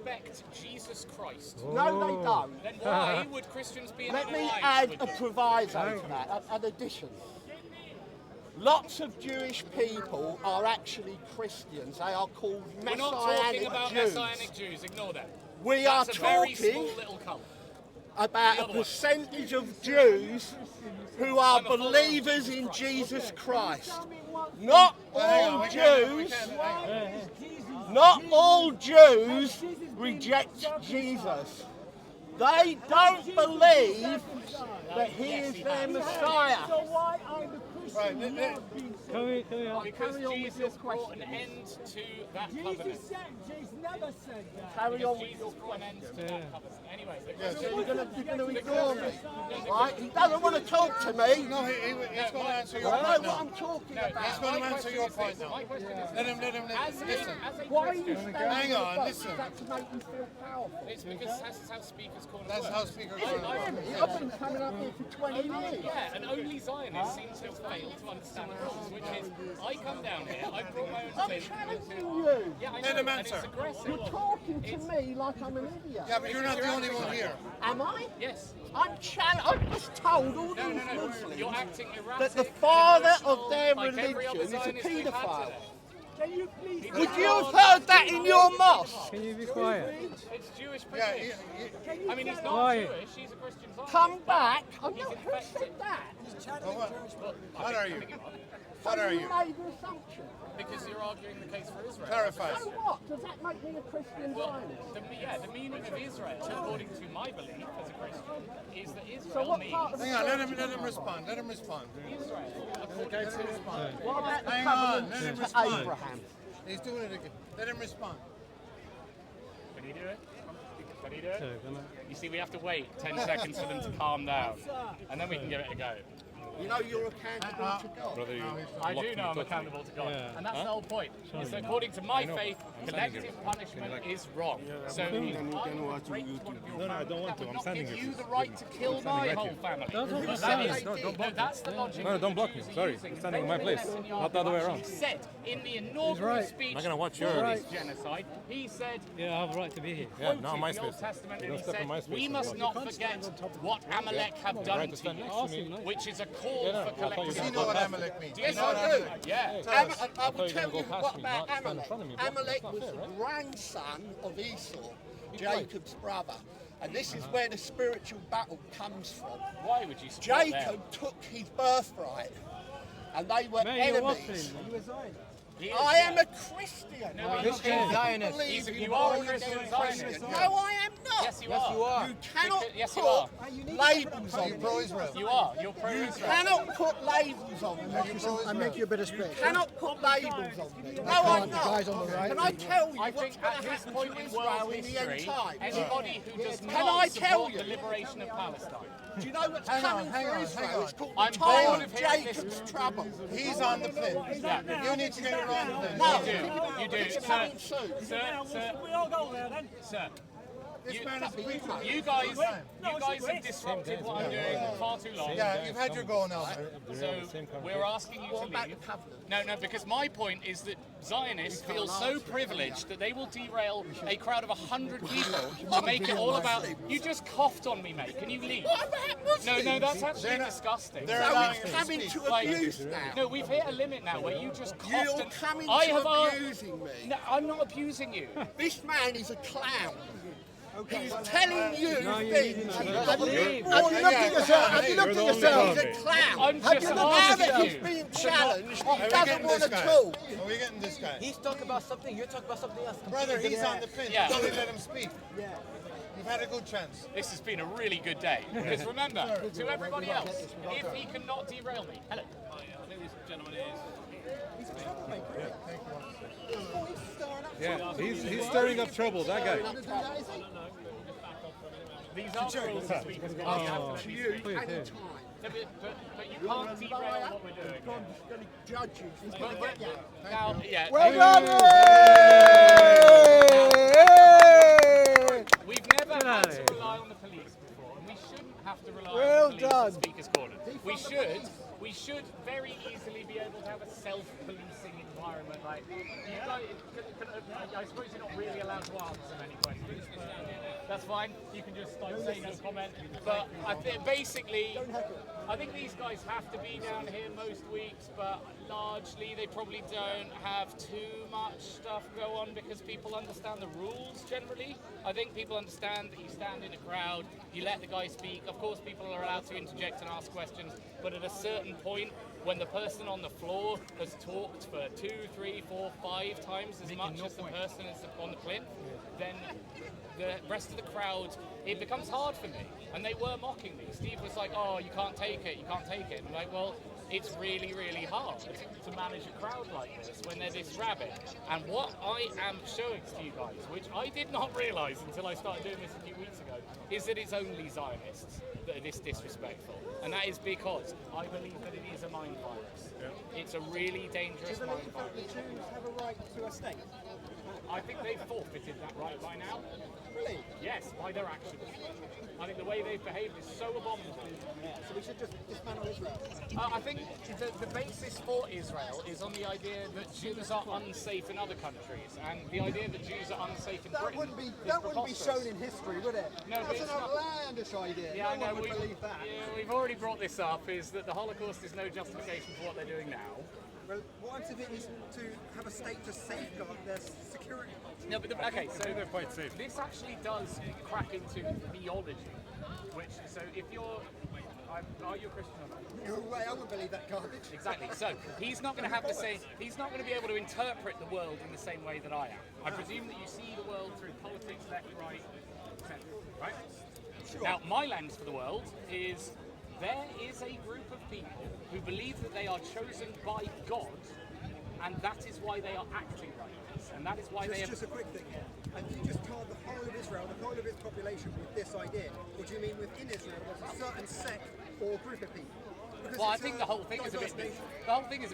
respect Jesus Christ. No, they don't. Then why would Christians be in Let me alliance add with a them? proviso to that, an addition. Lots of Jewish people are actually Christians. They are called We're not talking Messianic about Jews. Messianic Jews. Ignore that. We That's are a very talking small little cult. about The a other one. percentage of Jews who are I'm a follower of believers Jesus in Christ. Jesus Christ. Not all Jews, not all Jews reject Jesus. They don't believe that he is their Messiah. So why are the Christians not being Because Jesus brought an end to that covenant. Jesus never said that. Carry on with Jesus brought an end to that covenant. Anyway, So you're going to ignore me, right? He doesn't want to talk to me. No, he's going to answer your I point know what now. I'm talking He's about. going to answer your point now. my question is Let him listen. Why are you standing Hang on on, the boat? listen. Is that to make you feel powerful? it's because that's how speakers call it. That's how speakers are. I've been coming up here for 20 years. Yeah, and only Zionists seem to have failed to understand the rules, which is, I come down here, I brought my own I'm faith. challenging you. Yeah, I Let know, him and it's answer. aggressive. You're talking to me like I'm an idiot. Yeah, but you're not the only one here. Am I? Yes. I'm just told all No, these no, no. Muslims You're acting erratic. that the father of emotional, their like every other religion is a Zionist we've had paedophile. today. Can you please? Would you have heard that in your mosque? Can you be quiet? It's Jewish Yeah, privilege. Can you I mean, he's tell not Quiet. Jewish, he's a Christian Zionist. Come back. I'm He's not who infected. said that. What are you? What are You you? made an assumption. Because you're arguing the case for Israel. Clarify. So what? Does that make me a Christian Well, Zionist? the meaning of Israel, according to my belief as a Christian, is that So Israel what means part of the Hang on, let him respond. Let him respond. Israel, according to What about the Hang on, covenant let him to respond. Abraham? He's doing it again. Let him respond. Can he do it? Can he do it? You see, we have to wait 10 seconds for them to calm down, and then we can give it a go. You know you're accountable to God. I do know I'm accountable to God, and that's the whole point. Is that according to my faith, collective punishment is wrong. So I will break one of your No, I don't want to. I'm standing give here. you the right to kill my whole family. That's the logic. No, don't block me. Sorry, I'm standing in my place, not the other way around. He said in the inaugural speech I'm not gonna watch for yours. this genocide, he said, Yeah, I have a right to be here. quoted not my the Old space. Testament, You and don't he step in said, my space. we must not forget what Amalek have done Right to to stand you, next to me. which is a call for I thought collective Does he know what Amalek means? Yes, You know what I do. Amalek- Yeah. Tell us. I will you tell were you gonna go what past me, about not stand in front of me. Amalek. That's not Amalek was fair, the right? grandson of Esau, Jacob's brother. And this is where the spiritual battle comes from. Why would you support them? Jacob took his birthright, and they were Mate, you're enemies. He is, I am yeah. a Christian. No, Christian Zionist. Believe You in are a born Christian again Zionist. Christian. No, I am not. Yes, you are. You cannot Yes, you put are. labels Are on you me. pro-Israel? You are. You're You pro-Israel. cannot put labels on me. Are you pro-Israel? I make you a bit of space. Cannot put labels on me. No, I'm not. guys on the right. Can I tell you I what's think going at to this happen point to in Israel world in the end history, times? anybody who does Can not I tell support you? the liberation of Palestine. Do you know what's Hang on, coming hang for on, Israel? hang on. It's called I'm the time bored of of hearing this. Jacob's trouble. He's on the plane. You need to get your own plane. No, You do. it's Sir, coming soon. sir, We all go there then. sir. This man is a preacher. You guys have disrupted what I'm doing far too long. Yeah, you've had your go now. So we're asking you to What about leave. the covenant? No, because my point is that Zionists feel so privileged that they will derail a crowd of 100 people to make it all about. You just coughed on me, mate. Can you leave? What about Muslims? No, that's actually disgusting. They're So allowing it's him to coming speak. to Like, abuse now. no, we've hit a limit now where you just coughed. You're and coming I to have abusing me. No, I'm not abusing you. This man is a clown. He's telling you things. Have you looked at yourself? Have you looked at yourself? He's a clown. I'm Now just that asking he's you. being challenged, he Are we doesn't getting want this to guy? talk. Are we getting this guy? He's talking about something, you're talking about something else. Brother, he's on the plane. Yeah. Don't let him speak. You've had a good chance. This has been a really good day. Because remember, to everybody else, if he cannot derail me. Hello. I think this gentleman is. Yeah, he's stirring up trouble, that guy. These are the rules this week. To you, any time. But you can't derail what we're doing. God's going to judge you. He's going to get you. Now, yeah. Well done! We've never had to rely on the police before, and we shouldn't have to rely Well on the police done. at Speaker's Corner. We should very easily be able to have a self-policing environment. Like, you guys, I suppose you're not really allowed to answer many questions. That's fine. You can just say no comment. But I think basically, I think these guys have to be down here most weeks, but largely they probably don't have too much stuff go on because people understand the rules generally. I think people understand that you stand in a crowd, you let the guy speak. Of course, people are allowed to interject and ask questions, but at a certain point, when the person on the floor has talked for 2, 3, 4, 5 times as much as the person is on the plinth, then the rest of the crowd, it becomes hard for me. And they were mocking me. Steve was like, oh, you can't take it, you can't take it. I'm like, well, it's really, really hard to manage a crowd like this when they're this rabid. And what I am showing to you guys, which I did not realise until I started doing this a few weeks ago, is that it's only Zionists that are this disrespectful. And that is because I believe that it is a mind virus. Yeah. It's a really dangerous mind virus. Do the Jews have a right to a state? I think they've forfeited that right by now. Really? Yes, by their actions. I think the way they've behaved is so abominable. So we should just dismantle Israel? I think the basis for Israel is on the idea that Jews are unsafe in other countries, and the idea that Jews are unsafe in Britain That wouldn't be shown in history, would it? No, that's an outlandish idea. Yeah, no one would believe that. Yeah, we've already brought this up, is that the Holocaust is no justification for what they're doing now. Well, what I'm saying is to have a state to safeguard their security. No, but okay, so they're quite safe. This actually does crack into theology, which, so if you're, are you a Christian or not? No way, I wouldn't believe that garbage. Exactly. So he's not going to have the same. He's not going to be able to interpret the world in the same way that I am. I presume that you see the world through politics, left, right, centre, right? Sure. Now, my lens for the world is there is a group of people who believe that they are chosen by God, and that is why they are acting like this, and that is why they have. Just a quick thing here. And you just told the whole of Israel, the whole of its population with this idea, or do you mean within Israel there's a certain sect or group of people? Because Well, I think the whole thing is a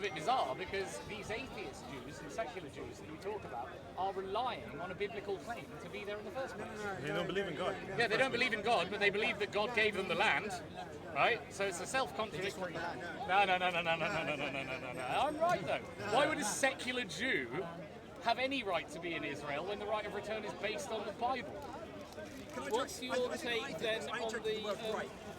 bit bizarre because these atheist Jews and secular Jews that you talk about are relying on a biblical claim to be there in the first place. They don't believe in God. Yeah, they don't believe in God, but they believe that God gave them the land, right? So it's a self-contradictory. No. I'm right though. Why would a secular Jew have any right to be in Israel when the right of return is based on the Bible? What's your take then on the?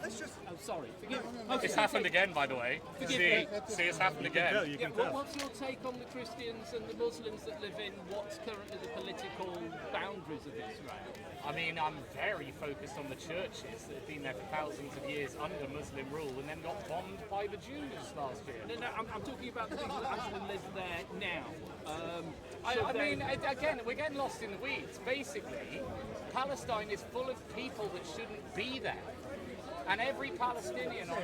Let's just. Oh, sorry. Forgive me. It's happened again, by the way. See, it's happened again. You can tell. What's your take on the Christians and the Muslims that live in what's currently the political boundaries of Israel? I mean, I'm very focused on the churches that have been there for thousands of years under Muslim rule and then got bombed by the Jews last year. No, I'm talking about the people that actually live there now. I mean, again, we're getting lost in the weeds. Basically, Palestine is full of people that shouldn't be there. And every Palestinian on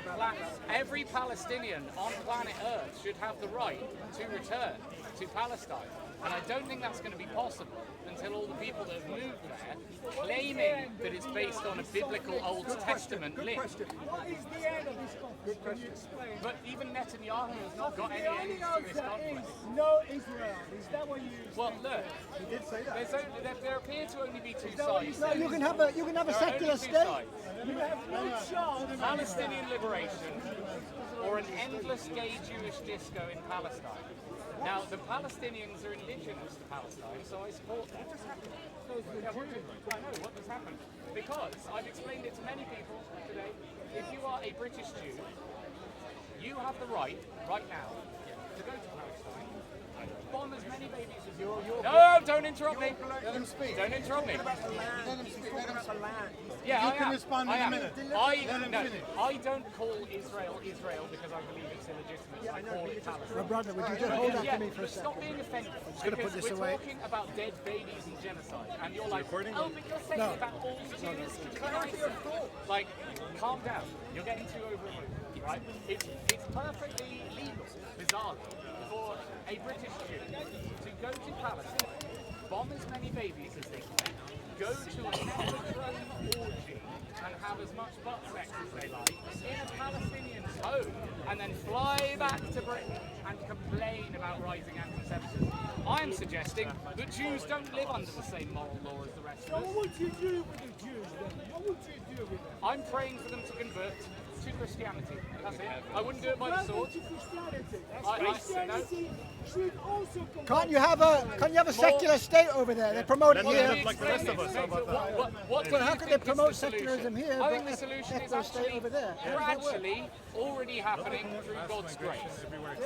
planet Earth should have the right to return to Palestine. And I don't think that's going to be possible until all the people that have moved there claiming that it's based on a biblical Old Testament link. What is the end of this conflict? Can you explain? But even Netanyahu has not got any The only end to this answer conflict. is no Israel. Is that what you Well, look, He did say that. there appear to only be two sides. No, you can have a There are secular only two state. sides. You have no chance. Palestinian liberation or an endless gay Jewish disco in Palestine. Now, the Palestinians are indigenous to Palestine, so I support that. Yeah, I know what has happened. Because I've explained it to many people today. If you are a British Jew, you have the right now, to go to Palestine, bomb as many babies as you want. No, don't interrupt me. Let him speak. Don't interrupt me. Let him speak. Let him speak. Yeah, You I can am. respond in I a am. minute. No, I don't call Israel Israel because I believe it's illegitimate. I call it Palestine. Brother, would you just hold that Yeah, to me for a but second? stop being offended. gonna Because put this we're away. talking about dead babies and genocide, and you're like, recording? oh, but you're saying about all Jews. Like, calm down. You're getting too over the moon, right? It's perfectly legal, bizarrely, for a British Jew to go to Palestine, bomb as many babies as they can, go to a never-grown orgy, and have as much butt sex as they like in a Palestinian's home, and then fly back to Britain and complain about rising anti-Semitism. I'm suggesting that Jews don't live under the same moral law as the rest mess So with what us. would you do with the Jews then? What would you do with them? I'm praying for them to convert to Christianity. That's it. I wouldn't do it by the Welcome sword. to Christianity. I- Christianity should also come. Can't you have a secular state over there? They promote it Well, here. let me explain this. What do Well, how you can think they is promote the solution? secularism here, I think but the solution is ethno state actually over there? How does that work? gradually already happening through God's grace,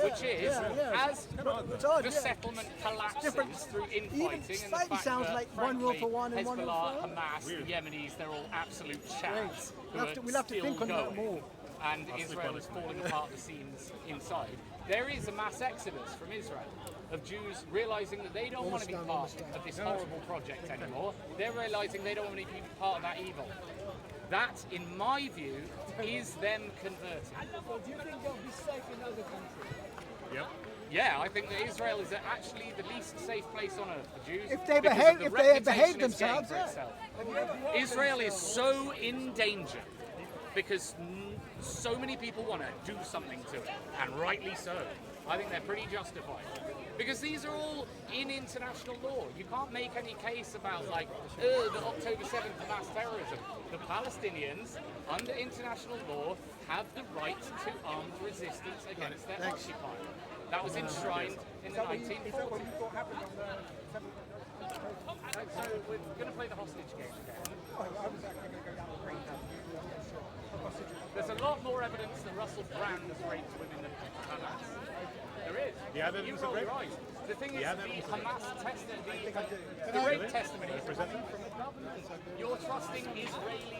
which is yeah. as It's odd, the yeah. settlement collapses through infighting and the slightly fact sounds that, like one rule frankly, for one and one rule Hezbollah, for all. Hamas, the Yemenis, they're all absolute chads who We'll are have to still think on that going. more. And Israel is falling apart at the seams inside. There is a mass exodus from Israel of Jews realizing that they don't want to be part of this horrible project anymore. They're realizing they don't want to be part of that evil. That, in my view, is them converting. So do you think they'll be safe in other countries? Yeah, I think that Israel is actually the least safe place on earth for Jews. If they because behave- of the if they reputation behave it's getting themselves, for yeah. itself. Israel is so in danger because so many people want to do something to it, and rightly so. I think they're pretty justified. Because these are all in international law. You can't make any case about, like, the October 7th mass terrorism. The Palestinians, under international law, have the right to armed resistance against their occupier. That was enshrined in the 1940s. So we're going to play the hostage game again. There's a lot more evidence that Russell Brand has raped women than Hamas. There is. The evidence You of roll rape? your eyes. The thing is, The the evidence of Hamas testimony, the rape testimony is coming from the government. You're trusting Israeli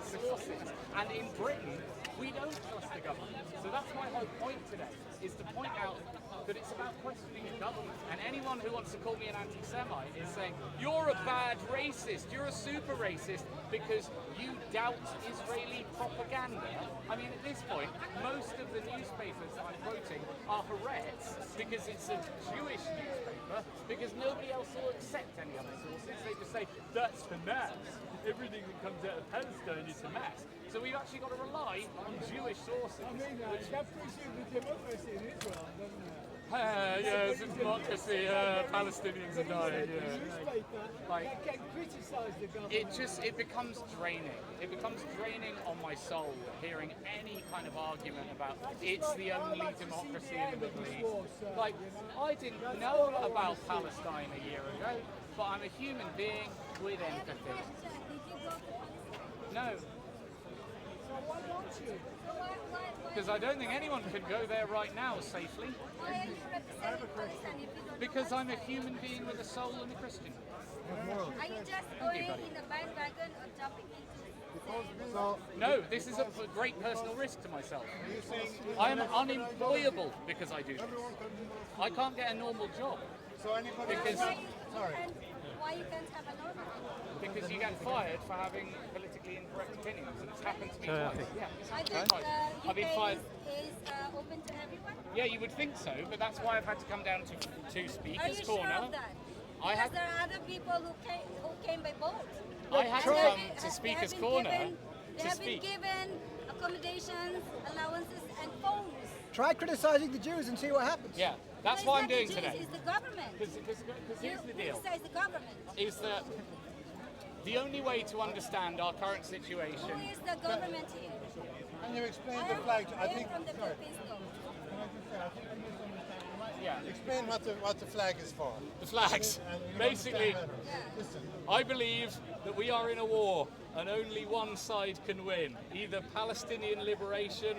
sources, and in Britain, we don't trust the government. So that's my whole point today, is to point out that it's about questioning the government. And anyone who wants to call me an anti-Semite is saying, you're a bad racist, you're a super racist because you doubt Israeli propaganda. I mean, at this point, most of the newspapers that I'm quoting are Haaretz because it's a Jewish newspaper, because nobody else will accept any other sources. They just say, that's Hamas. Everything that comes out of Palestine is Hamas. So we've actually got to rely on Jewish sources. I mean, that presumes the democracy in Israel, doesn't it? Yeah, it's a democracy. Palestinians are dying. The newspaper that can criticize the government. It becomes draining. It becomes draining on my soul hearing any kind of argument about it's the only democracy in the Middle East. Like, I didn't know about Palestine a year ago, but I'm a human being with empathy. No, So why don't you? because I don't think anyone can go there right now safely. Why are you representing Palestine if you don't Because I'm a human being with a soul and a Christian. Are you just going in the bandwagon or jumping into No, this is a great personal risk to myself. I am unemployable because I do this. I can't get a normal job because why you can't have a normal? because you get fired for having politically incorrect opinions, and it's happened to me twice. Yeah, I think twice. I've been UK fired. is open to everyone. Yeah, you would think so, but that's why I've had to come down to Are Speaker's you Corner. sure of that? I Because had there are other people who came by boat. I had to And come they to have Speaker's been Corner given- They to have been speak. given accommodations, allowances, and phones. Try criticizing the Jews and see what happens. Yeah, that's It's what not I'm the doing Jews, today. It's the government. Because here's the deal. Criticize the government. Is that the only way to understand our current situation? Who is the government here? Can you explain I the am- flag? I am from the Philippines, though. Yeah, Explain what the flag is for. the flags. Basically, I believe that we are in a war and only one side can win. Either Palestinian liberation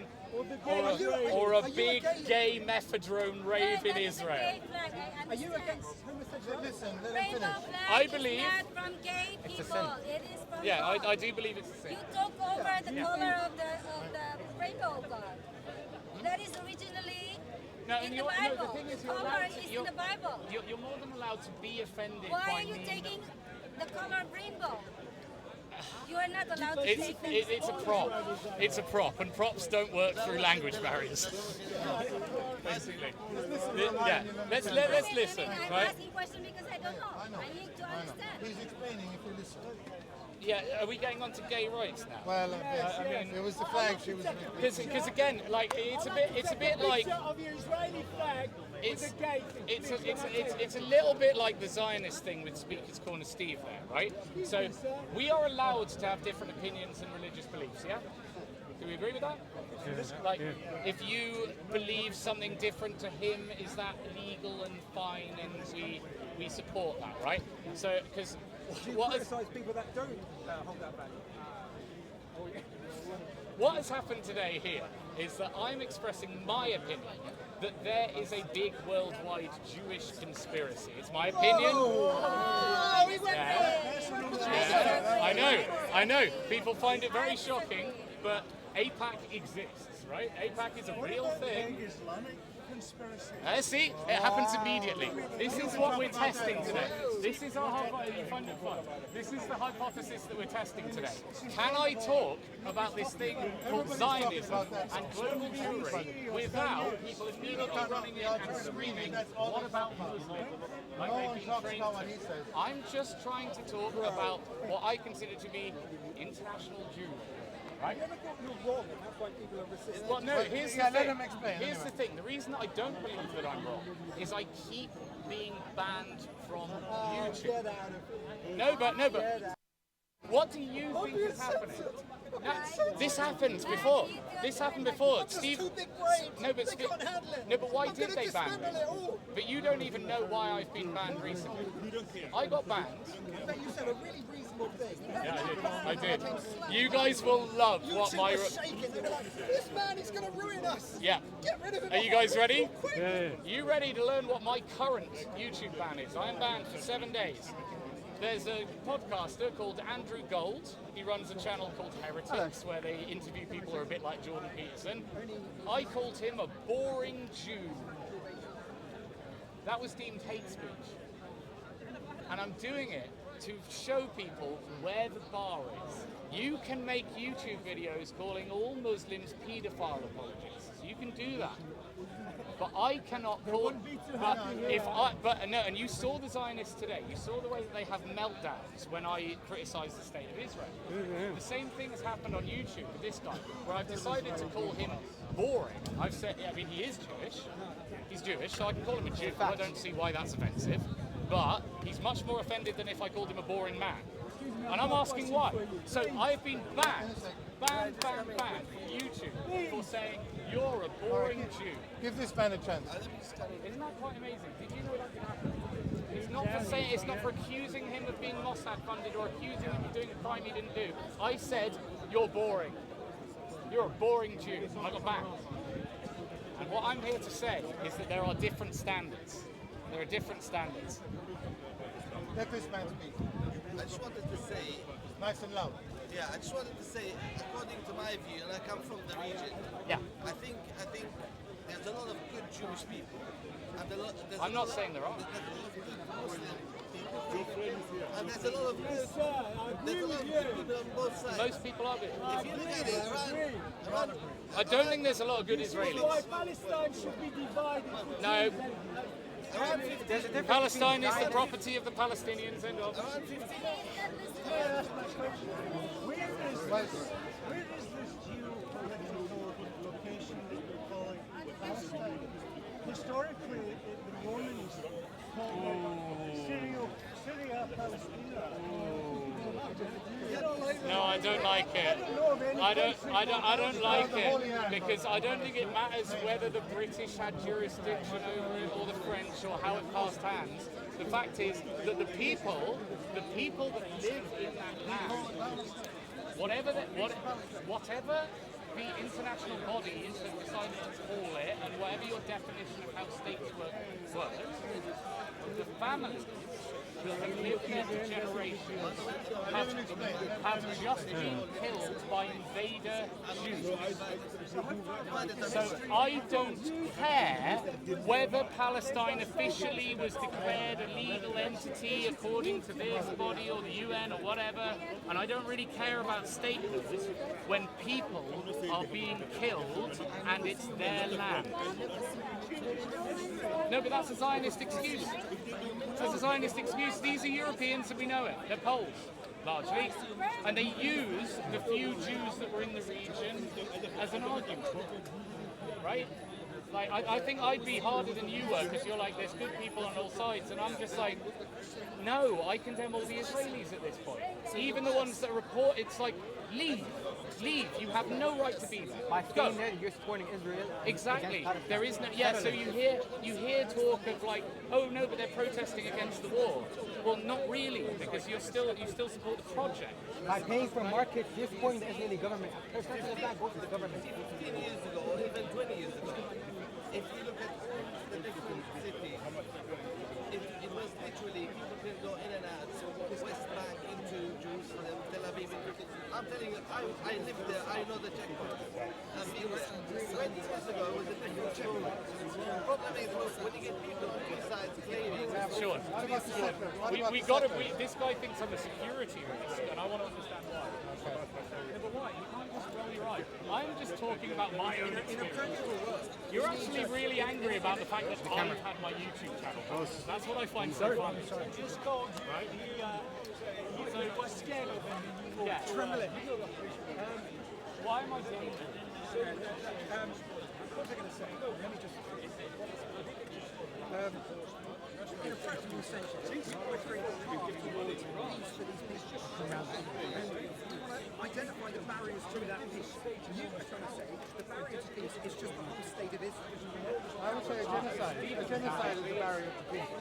or a big gay mephedrone rave in That is a Israel. gay flag, I Are you understand. against homosexuality? Listen, let him Rainbow finish. flag I is believe- not from gay It's a people. sin. It is from Yeah, God. I do believe it's a sin. You took over the color of the rainbow God. That is originally No, in and the you're, Bible. no, the thing is, The you're color allowed is to, in the Bible. you're more than allowed to be offended Why by are you me. taking the color of rainbow? You are not allowed to It's, take them. it's a prop. It's a prop, and props don't work through language barriers. Basically. Yeah. Let's listen, I'm right? asking questions because I don't know. I need to understand. He's explaining if you listen. Yeah. Are we getting on to gay rights now? Well, I mean, it was the flag she was. because again, like it's a bit like Picture of the Israeli flag it's a little bit like the Zionist thing with Speaker's Corner Steve there, right? So we are allowed to have different opinions and religious beliefs, yeah? Do we agree with that? Like, if you believe something different to him, is that legal and fine, and we support that, right? So, because what is... criticise people that don't hold that value. What has happened today here is that I'm expressing my opinion that there is a big worldwide Jewish conspiracy. It's my opinion. I know. People find it very shocking, but AIPAC exists, right? AIPAC is a real thing. See, it happens immediately. This is what we're testing today. This is our hypothesis. You find it fun. This is the hypothesis that we're testing today. Can I talk about this thing called Zionism and global Jewry without people immediately running in and screaming, what about Muslims? Like they've been trained to. I'm just trying to talk about what I consider to be international Jewry. Right? You're wrong, and that's why people are resisting. Well, no, here's the thing. Here's the thing. The reason I don't believe that I'm wrong is I keep being banned from YouTube. No, but what do you think is happening? This happened before. This happened before. Steve. No, but why did they ban me? But you don't even know why I've been banned recently. I got banned. You said a really reasonable thing. Yeah, I did. You guys will love what my... This man is going to ruin us. Yeah. Get rid of him. Are you guys ready? Yeah. You ready to learn what my current YouTube ban is? I am banned for 7 days. There's a podcaster called Andrew Gold. He runs a channel called Heretics, where they interview people who are a bit like Jordan Peterson. I called him a boring Jew. That was deemed hate speech. And I'm doing it to show people where the bar is. You can make YouTube videos calling all Muslims paedophile apologists. You can do that. But I cannot call. And you saw the Zionists today. You saw the way that they have meltdowns when I criticise the state of Israel. The same thing has happened on YouTube with this guy, where I've decided to call him boring. I've said, I mean, he is Jewish. He's Jewish, so I can call him a Jew. I don't see why that's offensive. But he's much more offended than if I called him a boring man. And I'm asking why. So I've been banned from YouTube for saying you're a boring Jew. Give this man a chance. Isn't that quite amazing? Did you know that could happen? It's not for accusing him of being Mossad funded or accusing him of doing a crime he didn't do. I said, you're boring. You're a boring Jew. And I got banned. And what I'm here to say is that there are different standards. There are different standards. Let this man speak. I just wanted to say, Nice and loud. yeah, I just wanted to say, according to my view, and I come from the region, Yeah. I think there's a lot of good Jewish people. And I'm not saying there are. There's a lot of good Muslim people. And there's a lot of good people on both sides. Most people are good. If you look at it, around I don't think there's a lot of good Israelis. Palestine should be divided. No. Palestine is the property of the Palestinians and of... Where is this geopolitical location that you're calling Palestine? Historically, the Romans called Syria Palestina. No, I don't like it. I don't like it because I don't think it matters whether the British had jurisdiction over it or the French or how it passed hands. The fact is that the people that live in that land, whatever the international body has decided to call it, and whatever your definition of how states work, the families that have lived there for generations have just been killed by invader Jews. So I don't care whether Palestine officially was declared a legal entity according to this body or the UN or whatever, and I don't really care about statehood when people are being killed and it's their land. No, but that's a Zionist excuse. That's a Zionist excuse. These are Europeans and we know it. They're Poles, largely. And they use the few Jews that were in the region as an argument. Right? Like, I think I'd be harder than you were because you're like, there's good people on all sides, and I'm just like, no, I condemn all the Israelis at this point. Even the ones that report, it's like, leave. You have no right to be there. By Go. staying there, you're supporting Israel. Exactly. against Palestine. There is no. Yeah. So you hear talk of like, oh no, but they're protesting against the war. Well, not really, because you still support the project. By paying for markets, you're supporting the Israeli government. A percentage of that goes to the government. 15 years ago, or even 20 years ago, if you look at the different cities, it was literally people can go in and out, so West Bank into Jerusalem, Tel Aviv. I'm telling you, I lived there, I know the checkpoint. I mean, 20 years ago, it was a different story. The problem is, look, when you get people on two sides claiming... Sure. This guy thinks I'm a security risk, and I want to understand why. Yeah, but why? You can't just roll your eyes. I'm just talking about my own experience. You're actually really angry about the fact that I've had my YouTube channel. That's what I find so funny. Just got right. He was scared of him. Yeah. Trembling. Why am I saying that? What was I going to say? Let me just... in a practical sense, we're creating a path towards peace for these people around the world. And you want to identify the barriers to that peace. You are trying to say the barrier to peace is just the whole state of Israel. I would say a genocide. A genocide is a barrier to peace.